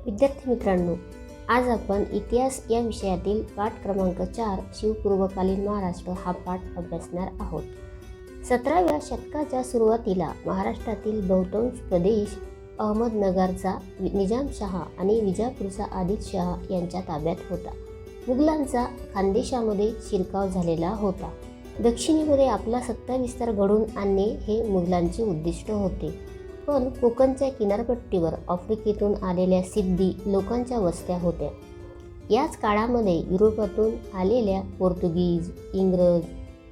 विद्यार्थी मित्रांनो, आज आपण इतिहास या विषयातील पाठ क्रमांक 4 शिवपूर्वकालीन महाराष्ट्र हा पाठ अभ्यासणार आहोत. 17व्या शतकाच्या सुरुवातीला महाराष्ट्रातील बहुतांश प्रदेश अहमदनगरचा निजामशाह आणि विजापूरचा आदिलशाह यांच्या ताब्यात होता. मुघलांचा खानदेशामध्ये शिरकाव झालेला होता. दक्षिणेमध्ये आपला सत्ता विस्तार घडवून आणणे हे मुघलांचे उद्दिष्ट होते. पण कोकणच्या किनारपट्टीवर आफ्रिकेतून आलेल्या सिद्धी लोकांच्या वस्त्या होत्या. याच काळामध्ये युरोपातून आलेल्या पोर्तुगीज, इंग्रज,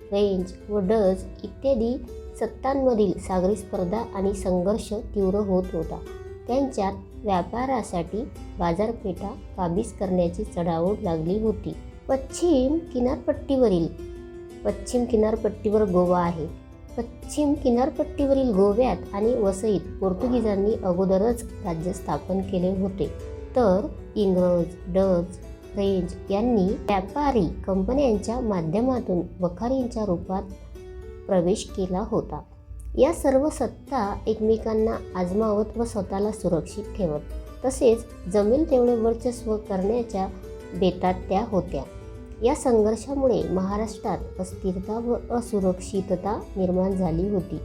फ्रेंच व डच इत्यादी सत्तांमधील सागरी स्पर्धा आणि संघर्ष तीव्र होत होता. त्यांच्यात व्यापारासाठी बाजारपेठा काबीज करण्याची चढाओढ लागली होती. पश्चिम किनारपट्टीवर गोवा आहे. पश्चिम किनारपट्टीवरील गोव्यात आणि वसईत पोर्तुगीजांनी अगोदरच राज्य स्थापन केले होते, तर इंग्रज, डच, फ्रेंच यांनी व्यापारी कंपन्यांच्या माध्यमातून वखारींच्या रूपात प्रवेश केला होता. या सर्व सत्ता एकमेकांना आजमावत व स्वतःला सुरक्षित ठेवत, तसेच जमेल तेवढे वर्चस्व करण्याच्या बेतात त्या होत्या. या संघर्षामुळे महाराष्ट्रात अस्थिरता व असुरक्षितता निर्माण झाली होती.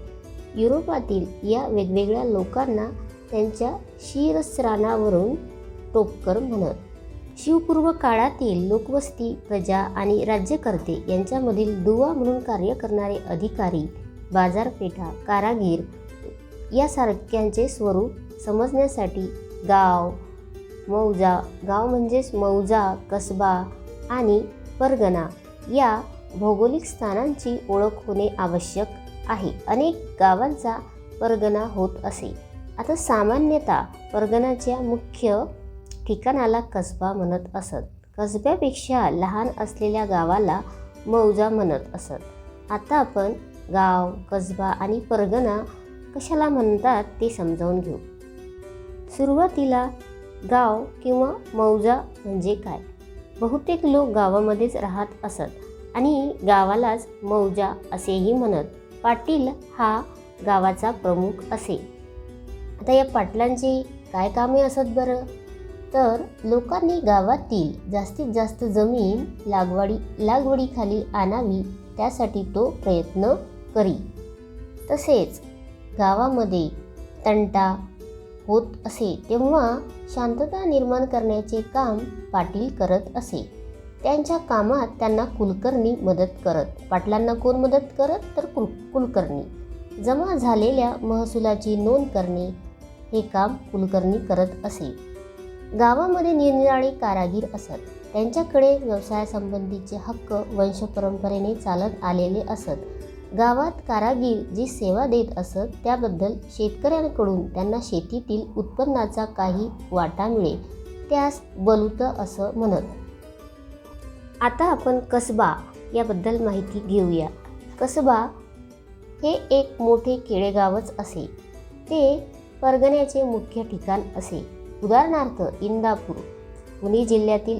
युरोपातील या वेगवेगळ्या लोकांना त्यांच्या शिरस्त्राणावरून टोपकर म्हणत. शिवपूर्व काळातील लोकवस्ती, प्रजा आणि राज्यकर्ते यांच्यामधील दुवा म्हणून कार्य करणारे अधिकारी, बाजारपेठा, कारागीर यासारख्यांचे स्वरूप समजण्यासाठी गाव म्हणजेच मौजा, कसबा आणि परगणा या भौगोलिक स्थानांची ओळख होणे आवश्यक आहे. अनेक गावांचा परगणा होत असे. आता सामान्यतः परगणाच्या मुख्य ठिकाणाला कसबा म्हणत असत. कसब्यापेक्षा लहान असलेल्या गावाला मौजा म्हणत असत. आता आपण गाव, कसबा आणि परगणा कशाला म्हणतात ते समजावून घेऊ. सुरुवातीला गाव किंवा मौजा म्हणजे काय? बहुतेक लोक गावामध्येच राहत असत आणि गावालाच मौजा असेही म्हणत. पाटील हा गावाचा प्रमुख असे. आता या पाटलांची काय कामे असत बरं? तर लोकांनी गावातील जास्तीत जास्त जमीन लागवडीखाली आणावी त्यासाठी तो प्रयत्न करी. तसेच गावामध्ये तंटा होत असे तेव्हा शांतता निर्माण करण्याचे काम पाटील करत असे. त्यांच्या कामात त्यांना कुलकर्णी मदत करत. पाटलांना कोण मदत करत? तर कुलकर्णी. जमा झालेल्या महसुलाची नोंद करणे हे काम कुलकर्णी करत असे. गावामध्ये निरनिराळे कारागीर असत. त्यांच्याकडे व्यवसायासंबंधीचे हक्क वंशपरंपरेने चालत आलेले असत. गावात कारागीर जी सेवा देत असत त्याबद्दल शेतकऱ्यांकडून त्यांना शेतीतील उत्पन्नाचा काही वाटा मिळे, त्यास बलुत असं म्हणत. आता आपण कसबा याबद्दल माहिती घेऊया. कसबा हे एक मोठे खेडेगावच असे. ते परगण्याचे मुख्य ठिकाण असे. उदाहरणार्थ इंदापूर, पुणे जिल्ह्यातील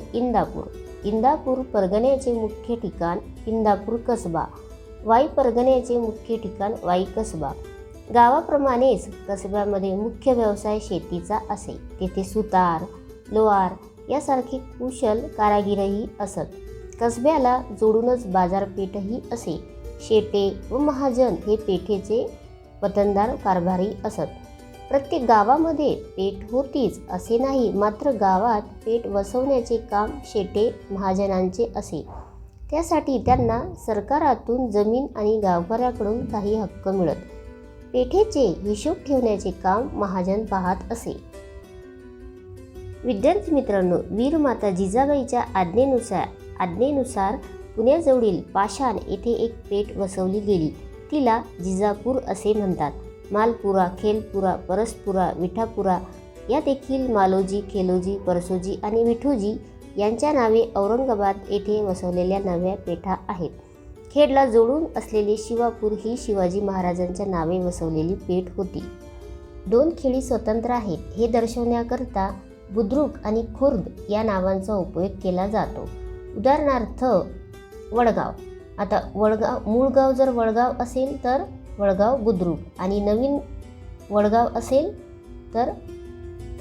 इंदापूर परगण्याचे मुख्य ठिकाण इंदापूर कसबा, वाई परगण्याचे मुख्य ठिकाण वाई कसबा. गावाप्रमाणेच कसब्यामध्ये मुख्य व्यवसाय शेतीचा असे. तेथे सुतार, लोहार यासारखे कुशल कारागीरही असत. कसब्याला जोडूनच बाजारपेठही असे. शेटे व महाजन हे पेठेचे वतनदार कारभारी असत. प्रत्येक गावामध्ये पेठ होतीच असे नाही, मात्र गावात पेठ वसवण्याचे काम शेटे महाजनांचे असे. त्यासाठी त्यांना सरकारातून जमीन आणि गावकऱ्याकडून काही हक्क मिळत. पेठेचे हिशोब ठेवण्याचे काम महाजन पाहत असे. विद्यार्थी मित्रांनो, वीरमाता जिजाबाईच्या आज्ञेनुसार पुण्याजवळील पाषाण येथे एक पेठ वसवली गेली. तिला जिजापूर असे म्हणतात. मालपुरा, खेलपुरा, परसपुरा, विठापुरा या देखील मालोजी, खेलोजी, परसोजी आणि विठोजी यांच्या नावे औरंगाबाद येथे वसवलेल्या नव्या पेठा आहेत. खेडला जोडून असलेले शिवापूर ही शिवाजी महाराजांच्या नावे वसवलेली पेठ होती. 2 खेडी स्वतंत्र आहेत हे दर्शवण्याकरता बुद्रुक आणि खुर्द या नावांचा उपयोग केला जातो. उदाहरणार्थ वडगाव. आता मूळ गाव जर वडगाव असेल तर वडगाव बुद्रुक आणि नवीन वडगाव असेल तर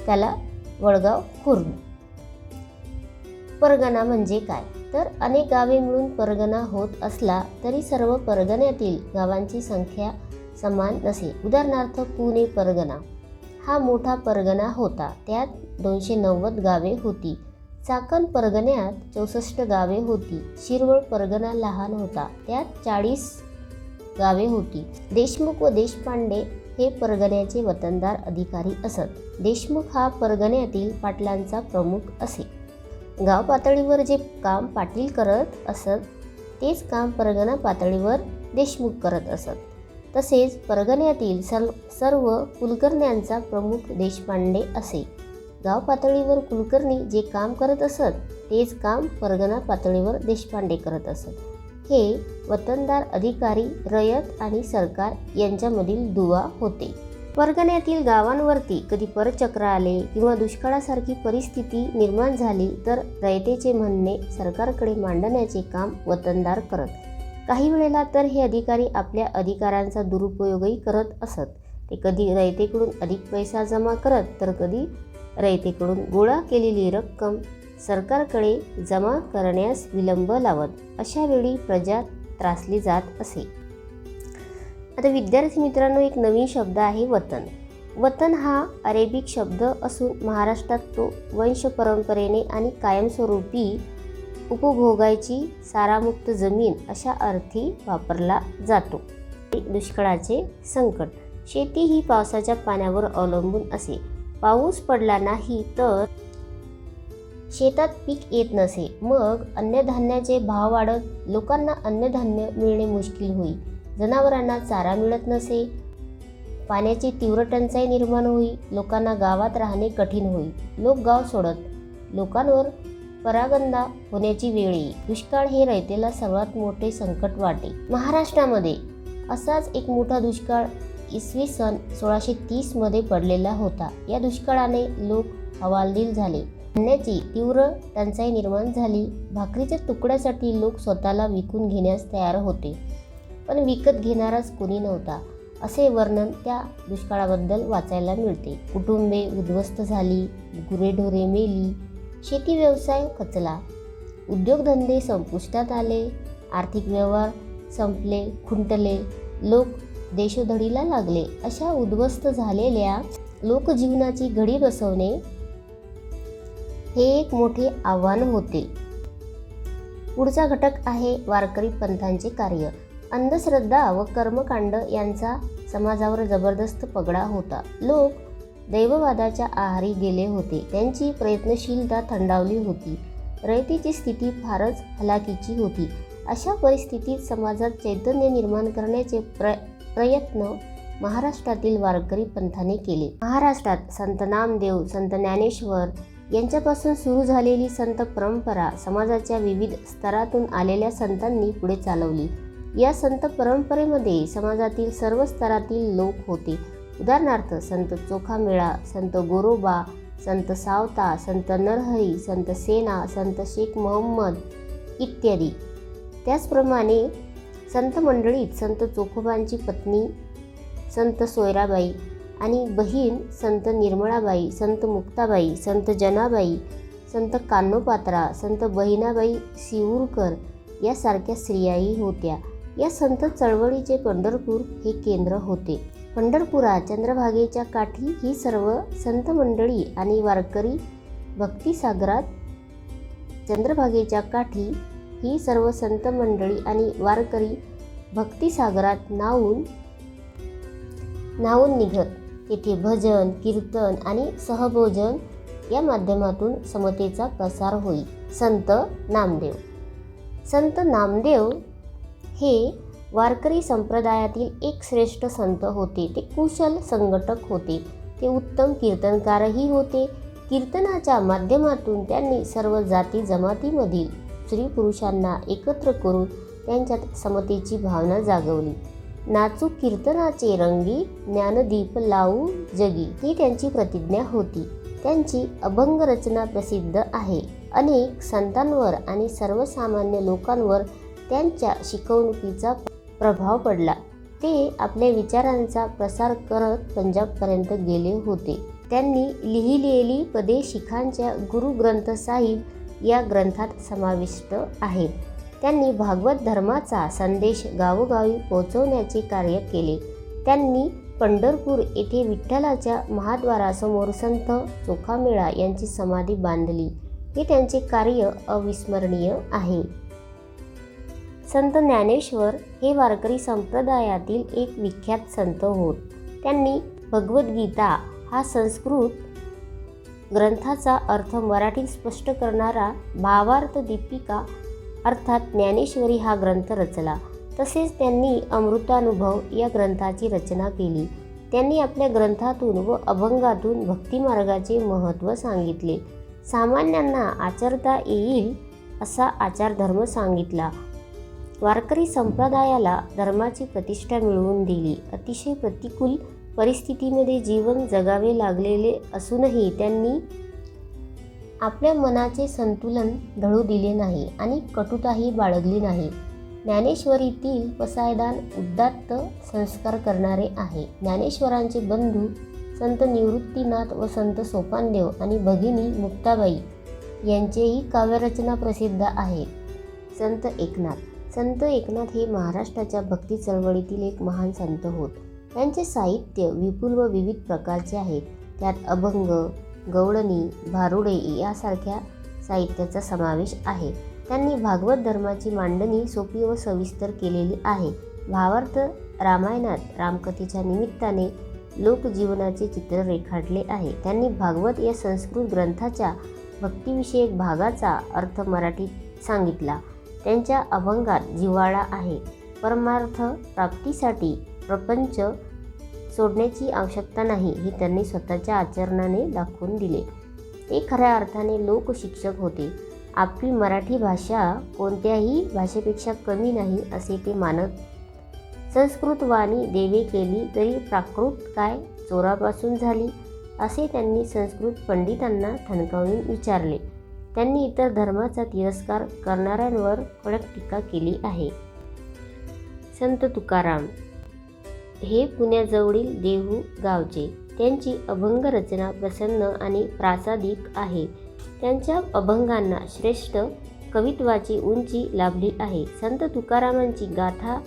त्याला वडगाव खुर्द. परगणा म्हणजे काय? तर अनेक गावे मिळून परगणा होत असला तरी सर्व परगण्यातील गावांची संख्या समान नसे. उदाहरणार्थ पुणे परगणा हा मोठा परगणा होता, त्यात 290 गावे होती. चाकण परगण्यात 64 गावे होती. शिरवळ परगणा लहान होता, त्यात 40 गावे होती. देशमुख व देशपांडे हे परगण्याचे वतनदार अधिकारी असत. देशमुख हा परगण्यातील पाटलांचा प्रमुख असे. गाव पातळीवर जे काम पाटील करत असत तेच काम परगणा पातळीवर देशमुख करत असत. तसेच परगण्यातील सर्व कुलकर्ण्यांचा प्रमुख देशपांडे असे. गाव पातळीवर कुलकर्णी जे काम करत असत तेच काम परगणा पातळीवर देशपांडे करत असत. हे वतनदार अधिकारी, रयत आणि सरकार यांच्यामधील दुवा होते. परगण्यातील गावांवरती कधी परचक्र आले किंवा दुष्काळासारखी परिस्थिती निर्माण झाली तर रयतेचे म्हणणे सरकारकडे मांडण्याचे काम वतनदार करत. काही वेळेला तर हे अधिकारी आपल्या अधिकारांचा दुरुपयोगही करत असत. ते कधी रयतेकडून अधिक पैसा जमा करत तर कधी रयतेकडून गोळा केलेली रक्कम सरकारकडे जमा करण्यास विलंब लावत. अशा वेळी प्रजा त्रासली जात असे. आता विद्यार्थी मित्रांनो, एक नवीन शब्द आहे वतन. वतन हा अरेबिक शब्द असून महाराष्ट्रात तो वंश परंपरेने आणि कायमस्वरूपी उपभोगायची सारामुक्त जमीन अशा अर्थी वापरला जातो. दुष्काळाचे संकट. शेती ही पावसाच्या पाण्यावर अवलंबून असे. पाऊस पडला नाही तर शेतात पीक येत नसे. मग अन्नधान्याचे भाव वाढत लोकांना अन्नधान्य मिळणे मुश्किल होई. जनावरांना चारा मिळत नसे. पाण्याची तीव्र टंचाई निर्माण होई. लोकांना गावात राहणे कठीण होई. लोक गाव सोडत. लोकांवर परागंदा होण्याची वेळ येई. दुष्काळ हे रयतेला सर्वात मोठे संकट वाटे. महाराष्ट्रामध्ये असाच एक मोठा दुष्काळ इसवी सन 1630 मध्ये पडलेला होता. या दुष्काळाने लोक हवालदिल झाले. धान्याची तीव्र टंचाई निर्माण झाली. भाकरीच्या तुकड्यासाठी लोक स्वतःला विकून घेण्यास तयार होते, पण विकत घेणाराच कोणी नव्हता, असे वर्णन त्या दुष्काळाबद्दल वाचायला मिळते. कुटुंबे उद्ध्वस्त झाली. गुरेढोरे मेली. शेती व्यवसाय खचला. उद्योगधंदे संपुष्टात आले. आर्थिक व्यवहार संपले, खुंटले. लोक देशोधडीला लागले. अशा उद्ध्वस्त झालेल्या लोकजीवनाची घडी बसवणे हे एक मोठे आव्हान होते. पुढचा घटक आहे वारकरी पंथांचे कार्य. अंधश्रद्धा व कर्मकांड यांचा समाजावर जबरदस्त पगडा होता. लोक दैववादाच्या आहारी गेले होते. त्यांची प्रयत्नशीलता थंडावली होती. रयतेची स्थिती फारच हलाखीची होती. अशा परिस्थितीत समाजात चैतन्य निर्माण करण्याचे प्रयत्न महाराष्ट्रातील वारकरी पंथाने केले. महाराष्ट्रात संत नामदेव, संत ज्ञानेश्वर यांच्यापासून सुरू झालेली संत परंपरा समाजाच्या विविध स्तरातून आलेल्या संतांनी पुढे चालवली. या संत परंपरेमध्ये समाजातील सर्व स्तरातील लोक होते. उदाहरणार्थ संत चोखामेळा, संत गोरोबा, संत सावता, संत नरहरी, संत सेना, संत शेख मोहम्मद इत्यादी. त्याचप्रमाणे संत मंडळीत संत चोखोबांची पत्नी संत सोयराबाई आणि बहीण संत निर्मळाबाई, संत मुक्ताबाई, संत जनाबाई, संत कान्होपात्रा, संत बहिणाबाई सिऊरकर यासारख्या स्त्रियाही होत्या. या संत चळवळीचे पंढरपूर हे केंद्र होते. पंढरपुरात चंद्रभागेच्या काठी ही सर्व संत मंडळी आणि वारकरी भक्तिसागरात चंद्रभागेच्या काठी ही सर्व संत मंडळी आणि वारकरी भक्तिसागरात न्हाऊन निघत. तेथे भजन, कीर्तन आणि सहभोजन या माध्यमातून समतेचा प्रसार होई. संत नामदेव. संत नामदेव हे वारकरी संप्रदायातील एक श्रेष्ठ संत होते. ते कुशल संघटक होते. ते उत्तम कीर्तनकारही होते. कीर्तनाच्या माध्यमातून त्यांनी सर्व जाती जमातीमधील स्त्री पुरुषांना एकत्र करून त्यांच्यात समतेची भावना जागवली. नाचू कीर्तनाचे रंगी, ज्ञानदीप लावू जगी ही त्यांची प्रतिज्ञा होती. त्यांची अभंग रचना प्रसिद्ध आहे. अनेक संतांवर आणि सर्वसामान्य लोकांवर त्यांच्या शिकवणुकीचा प्रभाव पडला. ते आपल्या विचारांचा प्रसार करत पंजाबपर्यंत गेले होते. त्यांनी लिहिलेली पदे शिखांच्या गुरु ग्रंथ साहिब या ग्रंथात समाविष्ट आहेत. त्यांनी भागवत धर्माचा संदेश गावोगावी पोहोचवण्याचे कार्य केले. त्यांनी पंढरपूर येथे विठ्ठलाच्या महाद्वारासमोर संत चोखामेळा यांची समाधी बांधली. हे त्यांचे कार्य अविस्मरणीय आहे. संत ज्ञानेश्वर हे वारकरी संप्रदायातील एक विख्यात संत होत. त्यांनी भगवद्गीता हा संस्कृत ग्रंथाचा अर्थ मराठीत स्पष्ट करणारा भावार्थ दीपिका अर्थात ज्ञानेश्वरी हा ग्रंथ रचला. तसेच त्यांनी अमृतानुभव या ग्रंथाची रचना केली. त्यांनी आपल्या ग्रंथातून व अभंगातून भक्तिमार्गाचे महत्त्व सांगितले. सामान्यांना आचरता येईल असा आचारधर्म सांगितला. वारकरी संप्रदायाला धर्माची प्रतिष्ठा मिळवून दिली. अतिशय प्रतिकूल परिस्थितीमध्ये जीवन जगावे लागलेले असूनही त्यांनी आपल्या मनाचे संतुलन ढळू दिले नाही आणि कटुताही बाळगली नाही. ज्ञानेश्वरीतील पसायदान उदात्त संस्कार करणारे आहे. ज्ञानेश्वरांचे बंधू संत निवृत्तीनाथ व संत सोपानदेव आणि भगिनी मुक्ताबाई यांचेही काव्यरचना प्रसिद्ध आहेत. संत एकनाथ हे महाराष्ट्राच्या भक्ती चळवळीतील एक महान संत होत. त्यांचे साहित्य विपुल व विविध प्रकारचे आहेत. त्यात अभंग, गवळणी, भारुडे यासारख्या साहित्याचा समावेश आहे. त्यांनी भागवत धर्माची मांडणी सोपी व सविस्तर केलेली आहे. भावार्थ रामायणात रामकथेच्या निमित्ताने लोकजीवनाचे चित्र रेखाटले आहे. त्यांनी भागवत या संस्कृत ग्रंथाच्या भक्तिविषयक भागाचा अर्थ मराठीत सांगितला. त्यांच्या अभंगात जिव्हाळा आहे. परमार्थ प्राप्तीसाठी प्रपंच सोडण्याची आवश्यकता नाही हे त्यांनी स्वतःच्या आचरणाने दाखवून दिले. ते खऱ्या अर्थाने लोकशिक्षक होते. आपली मराठी भाषा कोणत्याही भाषेपेक्षा कमी नाही असे ते मानत. संस्कृत वाणी देवे केली तरी प्राकृत काय चोरापासून झाली असे त्यांनी संस्कृत पंडितांना ठणकावून विचारले. त्यांनी इतर धर्माचा तिरस्कार करणाऱ्यांवर कडक टीका केली आहे. संत तुकाराम हे पुण्याजवळील देहू गावचे. त्यांची अभंग रचना प्रसन्न आणि प्रासादिक आहे. त्यांच्या अभंगांना श्रेष्ठ कवित्वाची उंची लाभली आहे. संत तुकारामांची गाथा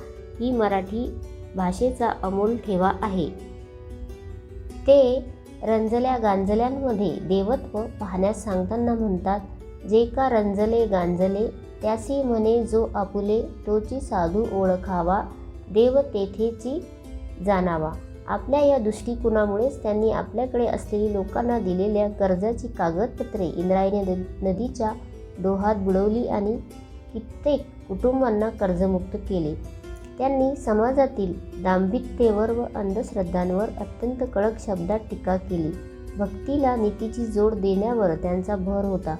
ही मराठी भाषेचा अमोल ठेवा आहे. ते रंजल्या गांजल्यांमध्ये देवत्व पाहण्यास सांगताना म्हणतात, जे का रंजले गांजले त्यासी म्हणे जो आपुले, तोची साधू ओळखावा देव तेथेची जाणावा. आपल्या या दृष्टिकोनामुळेच त्यांनी आपल्याकडे असलेली लोकांना दिलेल्या कर्जाची कागदपत्रे इंद्रायणी नदीच्या डोहात बुडवली आणि कित्येक कुटुंबांना कर्जमुक्त केले. त्यांनी समाजातील दांभिकतेवर व अंधश्रद्धांवर अत्यंत कडक शब्दात टीका केली. भक्तीला नीतीची जोड देण्यावर त्यांचा भर होता.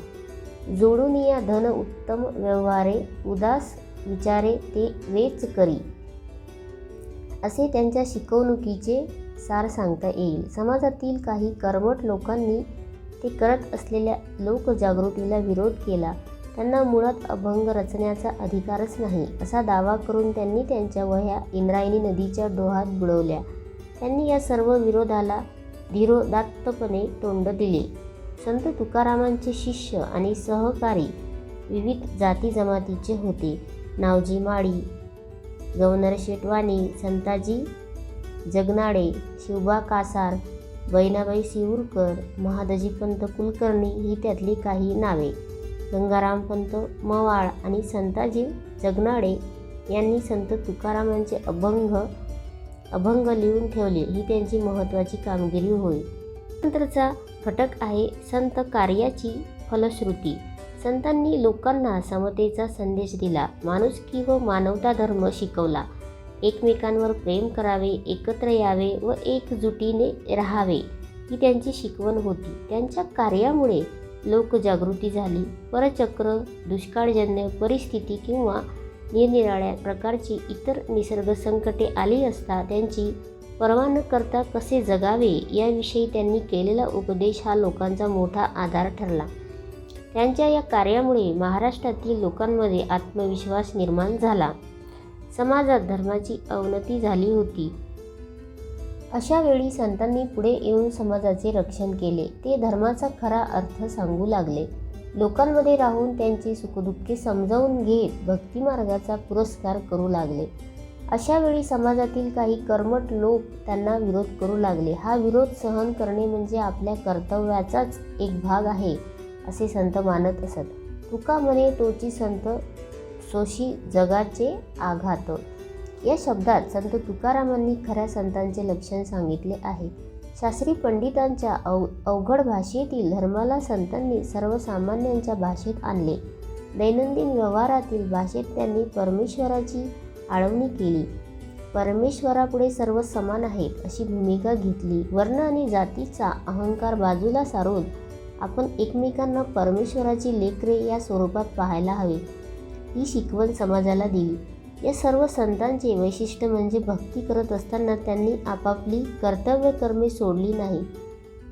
जोडून या धन उत्तम व्यवहारे, उदास विचारे ते वेच करी असे त्यांच्या शिकवणुकीचे सार सांगता येईल. समाजातील काही कर्मठ लोकांनी ते करत असलेल्या लोकजागृतीला विरोध केला. त्यांना मुळात अभंग रचण्याचा अधिकारच नाही असा दावा करून त्यांनी त्यांच्या वह्या इंद्रायणी नदीच्या डोहात बुडवल्या. त्यांनी या सर्व विरोधाला धीरोदात्तपणे तोंड दिले. संत तुकारामांचे शिष्य आणि सहकारी विविध जाती जमातीचे होते. नावजी माळी, गव्हर्नर शेटवानी, संताजी जगनाडे, शिवबा कासार, बहिणाबाई सिऊरकर, महादजीपंत कुलकर्णी ही त्यातली काही नावे. गंगारामपंत मवाळ आणि संताजी जगनाडे यांनी संत तुकारामांचे अभंग लिहून ठेवले ही त्यांची महत्त्वाची कामगिरी होय. नंतरचा घटक आहे संत कार्याची फलश्रुती. संतांनी लोकांना समतेचा संदेश दिला. माणुसकी व मानवता धर्म शिकवला. एकमेकांवर प्रेम करावे, एकत्र यावे व एकजुटीने राहावे ही त्यांची शिकवण होती. त्यांच्या कार्यामुळे लोकजागृती झाली. परचक्र, दुष्काळजन्य परिस्थिती किंवा निरनिराळ्या प्रकारची इतर निसर्ग संकटे आली असता त्यांची पर्वा न करता कसे जगावे याविषयी त्यांनी केलेला उपदेश हा लोकांचा मोठा आधार ठरला. त्यांच्या या कार्यामुळे महाराष्ट्रातील लोकांमध्ये आत्मविश्वास निर्माण झाला. समाजात धर्माची अवनती झाली होती. अशा वेळी संतांनी पुढे येऊन समाजाचे रक्षण केले. ते धर्माचा खरा अर्थ सांगू लागले. लोकांमध्ये राहून त्यांची सुखदुःखे समजावून घेत भक्तिमार्गाचा पुरस्कार करू लागले. अशा वेळी समाजातील काही कर्मठ लोक त्यांना विरोध करू लागले. हा विरोध सहन करणे म्हणजे आपल्या कर्तव्याचाच एक भाग आहे असे संत मानत असत. तुका म्हणे तोची संत सोशी जगाचे आघात. या शब्दात संत तुकारामांनी खऱ्या संतांचे लक्षण सांगितले आहे. शास्त्री पंडितांच्या अवघड भाषेतील धर्माला संतांनी सर्वसामान्यांच्या भाषेत आणले. दैनंदिन व्यवहारातील भाषेत त्यांनी परमेश्वराची आळवणी केली. परमेश्वरापुढे सर्व समान आहेत अशी भूमिका घेतली. वर्ण आणि जातीचा अहंकार बाजूला सारून आपण एकमेकांना परमेश्वराची लेकरे या स्वरूपात पाहायला हवे ही शिकवण समाजाला दिली. या सर्व संतांचे वैशिष्ट्य म्हणजे भक्ती करत असताना त्यांनी आपापली कर्तव्य कर्मे सोडली नाही.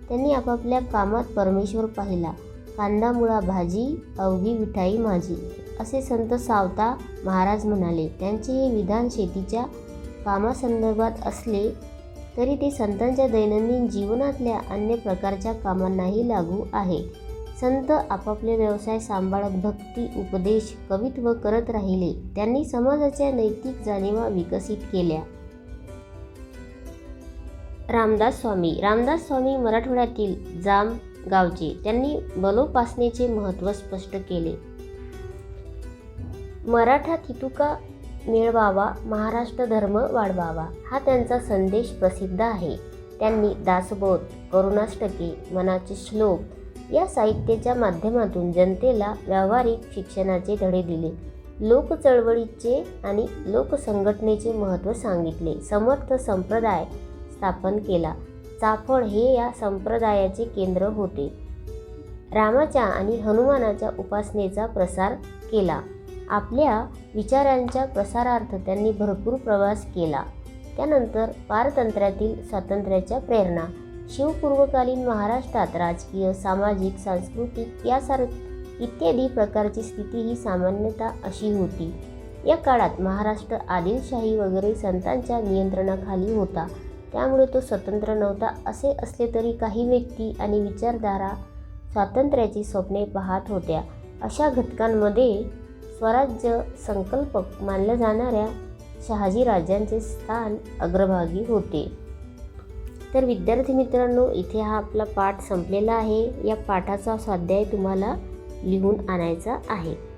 त्यांनी आपापल्या कामात परमेश्वर पाहिला. कांदा मुळा भाजी अवघी विठाई माझी असे संत सावता महाराज म्हणाले. त्यांचे हे विधान शेतीच्या कामासंदर्भात असले तरी ते संतांच्या दैनंदिन जीवनातल्या अन्य प्रकारच्या कामांनाही लागू आहे. संत आपापले व्यवसाय सांभाळत भक्ती, उपदेश, कवित्व करत राहिले. त्यांनी समाजाच्या नैतिक जाणीवा विकसित केल्या. रामदास स्वामी मराठवाड्यातील जाम गावचे. त्यांनी बलोपासनेचे महत्त्व स्पष्ट केले. मराठा तितुका मिळवावा, महाराष्ट्र धर्म वाढवावा हा त्यांचा संदेश प्रसिद्ध आहे. त्यांनी दासबोध, करुणाष्टके, मनाचे श्लोक या साहित्याच्या माध्यमातून जनतेला व्यावहारिक शिक्षणाचे धडे दिले. लोक चळवळीचे आणि लोकसंघटनेचे महत्त्व सांगितले. समर्थ संप्रदाय स्थापन केला. चाफळ हे या संप्रदायाचे केंद्र होते. रामाच्या आणि हनुमानाच्या उपासनेचा प्रसार केला. आपल्या विचारांच्या प्रसारार्थ त्यांनी भरपूर प्रवास केला. त्यानंतर पारतंत्र्यातील स्वातंत्र्याच्या प्रेरणा. शिवपूर्वकालीन महाराष्ट्रात राजकीय, सामाजिक, सांस्कृतिक इत्यादी प्रकारची स्थिती ही सामान्यतः अशी होती. या काळात महाराष्ट्र आदिलशाही वगैरे संतांच्या नियंत्रणाखाली होता. त्यामुळे तो स्वतंत्र नव्हता. असे असले तरी काही व्यक्ती आणि विचारधारा स्वातंत्र्याची स्वप्ने पाहत होत्या. अशा घटकांमध्ये स्वराज्य संकल्पक मानल्या जाणाऱ्या शहाजी राजांचे स्थान अग्रभागी होते. तर विद्यार्थी मित्रांनो, इथे हा आपला पाठ संपलेला आहे. या पाठाचा स्वाध्याय तुम्हाला लिहून आणायचा आहे.